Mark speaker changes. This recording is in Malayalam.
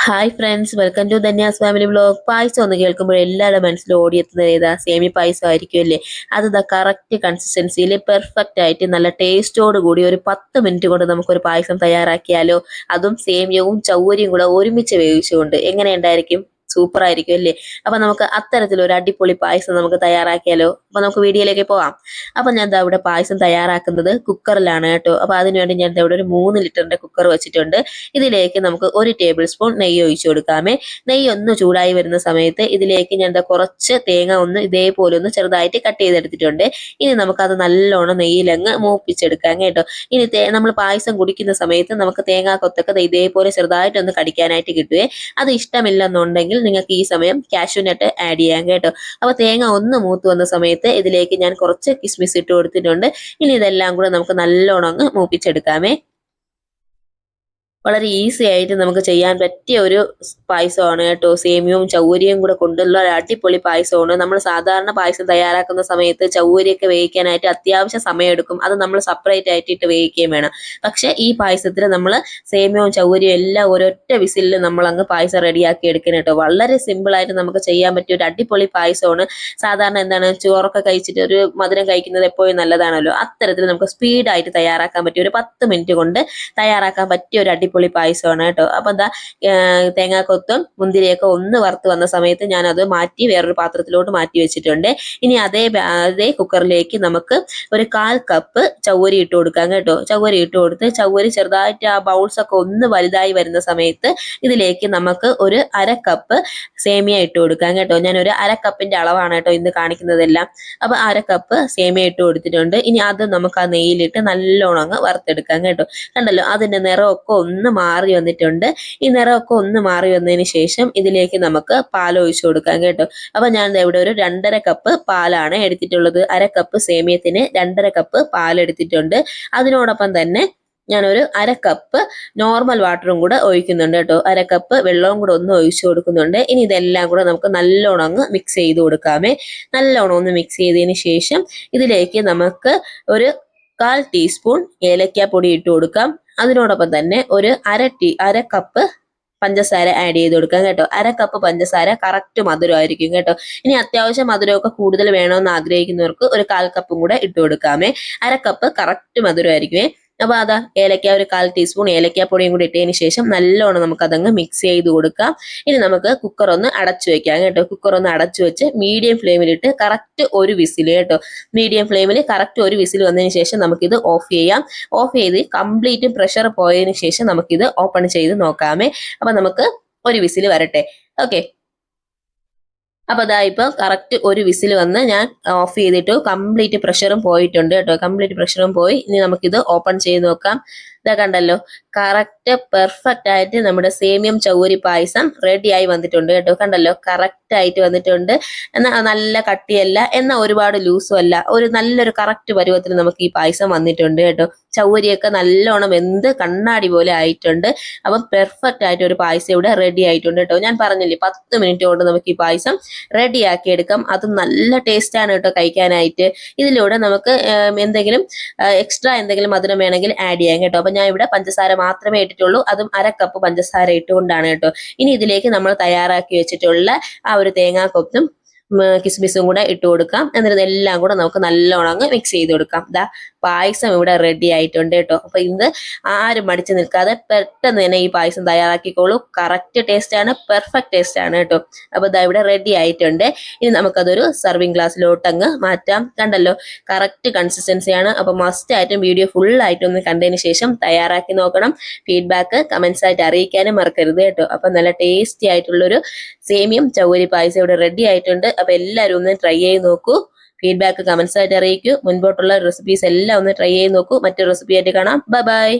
Speaker 1: Hi friends, welcome to Dhanya's family vlog. Payasam ഒന്ന് കേൾക്കുമ്പോൾ എല്ലാവരുടെ മനസ്സിലും ഓടിയെത്തുന്നത് ഏതാ? സേമി പായസം ആയിരിക്കും അല്ലേ? അത് കറക്റ്റ് കൺസിസ്റ്റൻസിയിൽ പെർഫെക്റ്റ് ആയിട്ട് നല്ല ടേസ്റ്റോട് കൂടി ഒരു 10 മിനിറ്റ് കൊണ്ട് നമുക്കൊരു പായസം തയ്യാറാക്കിയാലോ? അതും സേമിയവും ചൗവരിയും കൂടെ ഒരുമിച്ച് വേവിച്ചുകൊണ്ട് എങ്ങനെ ഉണ്ടായിരിക്കും? സൂപ്പർ ആയിരിക്കും അല്ലേ? അപ്പൊ നമുക്ക് അത്തരത്തിലൊരു അടിപൊളി പായസം നമുക്ക് തയ്യാറാക്കിയാലോ? അപ്പൊ നമുക്ക് വീഡിയോയിലേക്ക് പോവാം. അപ്പൊ ഞാൻ ദാ ഇവിടെ പായസം തയ്യാറാക്കുന്നത് കുക്കറിലാണ് കേട്ടോ. അപ്പൊ അതിനുവേണ്ടി ഞാൻ ദാ ഇവിടെ ഒരു 3 ലിറ്ററിന്റെ കുക്കർ വെച്ചിട്ടുണ്ട്. ഇതിലേക്ക് നമുക്ക് 1 ടേബിൾ സ്പൂൺ നെയ്യ് ഒഴിച്ചു കൊടുക്കാമേ. നെയ്യ് ഒന്ന് ചൂടായി വരുന്ന സമയത്ത് ഇതിലേക്ക് ഞാൻ ദാ കുറച്ച് തേങ്ങ ഒന്ന് ഇതേപോലെ ഒന്ന് ചെറുതായിട്ട് കട്ട് ചെയ്തെടുത്തിട്ടുണ്ട്. ഇനി നമുക്കത് നല്ലോണം നെയ്യിലങ്ങ് മൂപ്പിച്ചെടുക്കാം കേട്ടോ. ഇനി നമ്മൾ പായസം കുടിക്കുന്ന സമയത്ത് നമുക്ക് തേങ്ങാ കൊത്തൊക്കെ ദേ ഇതേപോലെ ചെറുതായിട്ടൊന്ന് കടിക്കാനായിട്ട് കിട്ടുവേ. അത് ഇഷ്ടമില്ലെന്നുണ്ടെങ്കിൽ നിങ്ങൾക്ക് ഈ സമയം കാഷ്യൂ നട്ട് ആഡ് ചെയ്യാം കേട്ടോ. അപ്പൊ തേങ്ങ ഒന്ന് മൂത്ത് വന്ന സമയത്ത് ഇതിലേക്ക് ഞാൻ കുറച്ച് കിസ്മിസ് ഇട്ട് കൊടുത്തിട്ടുണ്ട്. ഇനി ഇതെല്ലാം കൂടെ നമുക്ക് നല്ലോണം അങ്ങ് മൂപ്പിച്ചെടുക്കാമേ. വളരെ ഈസി ആയിട്ട് നമുക്ക് ചെയ്യാൻ പറ്റിയ ഒരു പായസമാണ് കേട്ടോ. സേമിയവും ചൗവരിയും കൂടെ കൊണ്ടുള്ള ഒരു അടിപൊളി പായസമാണ്. നമ്മൾ സാധാരണ പായസം തയ്യാറാക്കുന്ന സമയത്ത് ചൗവരിയൊക്കെ വേവിക്കാനായിട്ട് അത്യാവശ്യം സമയം എടുക്കും. അത് നമ്മൾ സെപ്പറേറ്റ് ആയിട്ട് വേവിക്കുകയും വേണം. പക്ഷെ ഈ പായസത്തിൽ നമ്മൾ സേമിയവും ചൗവരിയും എല്ലാം ഒരൊറ്റ വിസിലിൽ നമ്മൾ അങ്ങ് പായസം റെഡിയാക്കി എടുക്കണം കേട്ടോ. വളരെ സിമ്പിൾ ആയിട്ട് നമുക്ക് ചെയ്യാൻ പറ്റിയ ഒരു അടിപൊളി പായസമാണ്. സാധാരണ എന്താണ്, ചോറൊക്കെ കഴിച്ചിട്ട് ഒരു മധുരം കഴിക്കുന്നത് എപ്പോഴും നല്ലതാണല്ലോ. അത്തരത്തിൽ നമുക്ക് സ്പീഡായിട്ട് തയ്യാറാക്കാൻ പറ്റിയ ഒരു 10 മിനിറ്റ് കൊണ്ട് തയ്യാറാക്കാൻ പറ്റിയ ഒരു അടിപൊളി പായസമാണ് കേട്ടോ. അപ്പൊ എന്താ, തേങ്ങാക്കൊത്തും മുന്തിരിയൊക്കെ ഒന്ന് വറുത്ത് വന്ന സമയത്ത് ഞാൻ അത് മാറ്റി വേറൊരു പാത്രത്തിലോട്ട് മാറ്റി വെച്ചിട്ടുണ്ട്. ഇനി അതേ കുക്കറിലേക്ക് നമുക്ക് ഒരു 1/4 കപ്പ് ചവ്വരി ഇട്ട് കൊടുക്കാം കേട്ടോ. ചവ്വരി ഇട്ട് കൊടുത്ത് ചവ്വരി ചെറുതായിട്ട് ആ ബൗൾസ് ഒക്കെ ഒന്ന് വലുതായി വരുന്ന സമയത്ത് ഇതിലേക്ക് നമുക്ക് ഒരു 1/2 കപ്പ് സേമിയ ഇട്ട് കൊടുക്കാം കേട്ടോ. ഞാൻ ഒരു 1/2 കപ്പിന്റെ അളവാണ് കേട്ടോ ഇന്ന് കാണിക്കുന്നതെല്ലാം. അപ്പൊ 1/2 കപ്പ് സേമിയ ഇട്ട് കൊടുത്തിട്ടുണ്ട്. ഇനി അത് നമുക്ക് ആ നെയ്യിലിട്ട് നല്ലോണം അങ്ങ് വറുത്തെടുക്കാം കേട്ടോ. കണ്ടല്ലോ, അതിന്റെ നിറമൊക്കെ ഒന്ന് മാറി വന്നിട്ടുണ്ട്. ഈ നിറമൊക്കെ ഒന്ന് മാറി വന്നതിന് ശേഷം ഇതിലേക്ക് നമുക്ക് പാൽ ഒഴിച്ചു കൊടുക്കാം കേട്ടോ. അപ്പൊ ഞാൻ ഇവിടെ ഒരു 2.5 കപ്പ് പാലാണ് എടുത്തിട്ടുള്ളത്. 1/2 കപ്പ് സേമിയത്തിന് 2.5 കപ്പ് പാൽ എടുത്തിട്ടുണ്ട്. അതിനോടൊപ്പം തന്നെ ഞാനൊരു 1/2 കപ്പ് നോർമൽ വാട്ടറും കൂടെ ഒഴിക്കുന്നുണ്ട് കേട്ടോ. 1/2 കപ്പ് വെള്ളവും കൂടെ ഒന്ന് ഒഴിച്ചു കൊടുക്കുന്നുണ്ട്. ഇനി ഇതെല്ലാം കൂടെ നമുക്ക് നല്ലോണം അങ്ങ് മിക്സ് ചെയ്ത് കൊടുക്കാമേ. നല്ലോണം ഒന്ന് മിക്സ് ചെയ്തതിന് ശേഷം ഇതിലേക്ക് നമുക്ക് ഒരു 1/4 ടീസ്പൂൺ ഏലക്കാപ്പൊടി ഇട്ട് കൊടുക്കാം. അതിനോടൊപ്പം തന്നെ ഒരു 1/2 കപ്പ് പഞ്ചസാര ആഡ് ചെയ്ത് കൊടുക്കാം കേട്ടോ. 1/2 കപ്പ് പഞ്ചസാര കറക്റ്റ് മധുരമായിരിക്കും കേട്ടോ. ഇനി അത്യാവശ്യം മധുരമൊക്കെ കൂടുതൽ വേണമെന്ന് ആഗ്രഹിക്കുന്നവർക്ക് ഒരു 1/4 കപ്പും കൂടെ ഇട്ട് കൊടുക്കാമേ. 1/2 കപ്പ് കറക്റ്റ് മധുരമായിരിക്കുമേ. അപ്പൊ അതാ ഏലക്ക ഒരു 1/4 ടീസ്പൂൺ ഏലക്കാപ്പൊടിയും കൂടി ഇട്ടതിന് ശേഷം നല്ലോണം നമുക്ക് അതങ്ങ് മിക്സ് ചെയ്ത് കൊടുക്കാം. ഇനി നമുക്ക് കുക്കർ ഒന്ന് അടച്ചു വെക്കാം കേട്ടോ. കുക്കർ ഒന്ന് അടച്ചു വെച്ച് മീഡിയം ഫ്ലെയിമിലിട്ട് കറക്റ്റ് ഒരു വിസിൽ കേട്ടോ. മീഡിയം ഫ്ലെയിമിൽ കറക്റ്റ് ഒരു വിസിൽ വന്നതിന് ശേഷം നമുക്കിത് ഓഫ് ചെയ്യാം. ഓഫ് ചെയ്ത് കംപ്ലീറ്റ് പ്രഷർ പോയതിന് ശേഷം നമുക്കിത് ഓപ്പൺ ചെയ്ത് നോക്കാമേ. അപ്പൊ നമുക്ക് ഒരു വിസിൽ വരട്ടെ. ഓക്കെ. അപ്പൊ അതാ ഇപ്പൊ കറക്റ്റ് ഒരു വിസിൽ വന്ന് ഞാൻ ഓഫ് ചെയ്തിട്ട് കംപ്ലീറ്റ് പ്രഷറും പോയിട്ടുണ്ട് കേട്ടോ. കംപ്ലീറ്റ് പ്രഷറും പോയി. ഇനി നമുക്കിത് ഓപ്പൺ ചെയ്ത് നോക്കാം. ഇതാ കണ്ടല്ലോ, കറക്റ്റ് പെർഫെക്റ്റ് ആയിട്ട് നമ്മുടെ സേമിയം ചൗവരി പായസം റെഡി ആയി വന്നിട്ടുണ്ട് കേട്ടോ. കണ്ടല്ലോ, കറക്റ്റ് ആയിട്ട് വന്നിട്ടുണ്ട്. എന്നാൽ നല്ല കട്ടിയല്ല, എന്നാൽ ഒരുപാട് ലൂസും അല്ല. ഒരു നല്ലൊരു കറക്റ്റ് പരുവത്തിൽ നമുക്ക് ഈ പായസം വന്നിട്ടുണ്ട് കേട്ടോ. ചൗവരിയൊക്കെ നല്ലോണം എന്ത് കണ്ണാടി പോലെ ആയിട്ടുണ്ട്. അപ്പം പെർഫെക്റ്റ് ആയിട്ട് ഒരു പായസം ഇവിടെ റെഡി ആയിട്ടുണ്ട് കേട്ടോ. ഞാൻ പറഞ്ഞില്ലേ, 10 മിനിറ്റ് കൊണ്ട് നമുക്ക് ഈ പായസം റെഡി ആക്കി എടുക്കാം. അത് നല്ല ടേസ്റ്റ് ആണ് കേട്ടോ കഴിക്കാനായിട്ട്. ഇതിലൂടെ നമുക്ക് എന്തെങ്കിലും എക്സ്ട്രാ എന്തെങ്കിലും മധുരം വേണമെങ്കിൽ ആഡ് ചെയ്യാം കേട്ടോ. അപ്പൊ ഞാൻ ഇവിടെ പഞ്ചസാര മാത്രമേ ഇട്ടിട്ടുള്ളൂ. അതും 1/2 കപ്പ് പഞ്ചസാര ഇട്ടുകൊണ്ടാണ് കേട്ടോ. ഇനി ഇതിലേക്ക് നമ്മൾ തയ്യാറാക്കി വെച്ചിട്ടുള്ള ആ ഒരു തേങ്ങാക്കൊത്തും കിസ്മിസും കൂടെ ഇട്ട് കൊടുക്കാം. എന്നിട്ട് ഇതെല്ലാം കൂടെ നമുക്ക് നല്ലോണം അങ്ങ് മിക്സ് ചെയ്ത് കൊടുക്കാം. ദാ പായസം ഇവിടെ റെഡി ആയിട്ടുണ്ട് കേട്ടോ. അപ്പൊ ഇത് ആരും മടിച്ചു നിൽക്കാതെ പെട്ടെന്ന് തന്നെ ഈ പായസം തയ്യാറാക്കിക്കോളൂ. കറക്റ്റ് ടേസ്റ്റ് ആണ്, പെർഫെക്റ്റ് ടേസ്റ്റ് ആണ് കേട്ടോ. അപ്പൊ ഇതാ ഇവിടെ റെഡി ആയിട്ടുണ്ട്. ഇനി നമുക്കതൊരു സർവിങ് ഗ്ലാസ്സിലോട്ട് അങ്ങ് മാറ്റാം. കണ്ടല്ലോ, കറക്റ്റ് കൺസിസ്റ്റൻസിയാണ്. അപ്പൊ മസ്റ്റ് ആയിട്ടും വീഡിയോ ഫുൾ ആയിട്ടൊന്ന് കണ്ടതിന് ശേഷം തയ്യാറാക്കി നോക്കണം. ഫീഡ്ബാക്ക് കമന്റ്സ് ആയിട്ട് അറിയിക്കാനും മറക്കരുത് കേട്ടോ. അപ്പൊ നല്ല ടേസ്റ്റി ആയിട്ടുള്ളൊരു സേമിയം ചൗവരി പായസം ഇവിടെ റെഡി ആയിട്ടുണ്ട്. അപ്പൊ എല്ലാവരും ഒന്ന് ട്രൈ ചെയ്ത് നോക്കൂ. ഫീഡ്ബാക്ക് കമന്റ്സ് ആയിട്ട് അറിയിക്കൂ. മുൻപോട്ടുള്ള റെസിപ്പീസ് എല്ലാം ഒന്ന് ട്രൈ ചെയ്ത് നോക്കൂ. മറ്റൊരു റെസിപ്പി ആയിട്ട് കാണാം. Bye bye.